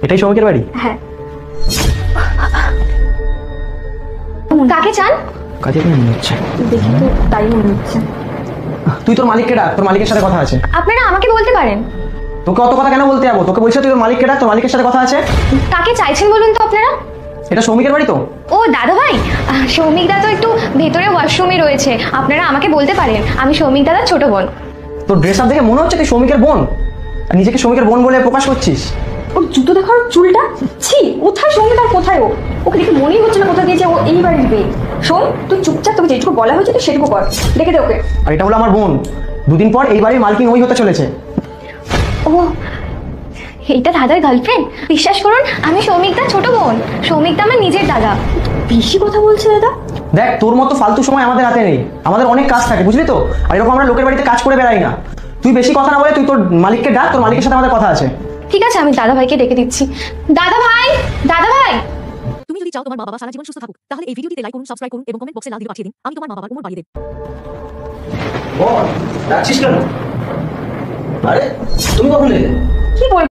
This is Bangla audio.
এটাই সৌমিকের বাড়ি? হ্যাঁ। কাকে চান? কাজে মনে হচ্ছে। দেখি তো, তাই মনে হচ্ছে। তুই তোর মালিককে ডাক, তোর মালিকের সাথে কথা আছে। আপনারা আমাকে বলতে পারেন। তোকে অত কথা কেন বলতে যাবো? তোকে বলছি তুই তোর মালিককে ডাক, তোর মালিকের সাথে কথা আছে। কাকে চাইছেন বলুন তো আপনারা? এটা সৌমিকের বাড়ি তো? ও দাদা ভাই, সৌমিক দা তো একটু ভেতরে ওয়াশরুমে রয়েছে, আপনারা আমাকে বলতে পারেন। আমি সৌমিক দাদার ছোট বোন। তোর ড্রেস আপ দেখে মনে হচ্ছে তুই সৌমিকের বোন, আর নিজেকে সৌমিকের বোন বলে প্রকাশ করছিস। ওর জুতো দেখার চুলটা, ছি! কোথায় সৌমিক আর কোথায় ও? ওকে দেখে মনেই হচ্ছে না কোথা দিয়েছে ও এই বাড়ির মেয়ে। শোন, তুই চুপচাপ, তোকে যেটুকু বলা হয়েছে তুই সেটুকু কর, দেখে দে ওকে। আর এটা হলো আমার বোন, দুদিন পর এই বাড়ির মালকিন ওই হতে চলেছে। ও, এইটা দাদার গার্লফ্রেন্ড? বিশ্বাস করুন, আমি সৌমিক দা ছোট বোন। সৌমিক দা আমার নিজের দাদা। বেশি কথা বলছে দাদা। দেখ, তোর মতো ফালতু সময় আমাদের হাতে নেই, আমাদের অনেক কাজ থাকে, বুঝলি তো? আর এরকম আমরা লোকের বাড়িতে কাজ করে বেড়াই না। তুই বেশি কথা না বলে তুই তোর মালিককে ডাক, তোর মালিকের সাথে আমাদের কথা আছে। ঠিক আছে, আমি দাদা ভাইকে ডেকে দিচ্ছি। দাদা ভাই, দাদা ভাই। তুমি যদি চাও তোমার মা বাবা সারা জীবন সুস্থ থাকুক, তাহলে এই ভিডিওটিতে লাইক করুন, সাবস্ক্রাইব করুন এবং কমেন্ট বক্সে লাল দিয়ে পাঠিয়ে দিন। আমি তোমার মা বাবার উমর বাড়িয়ে দেব। ডাকছিস কেন? আরে তুমি কখন এলে? কি বল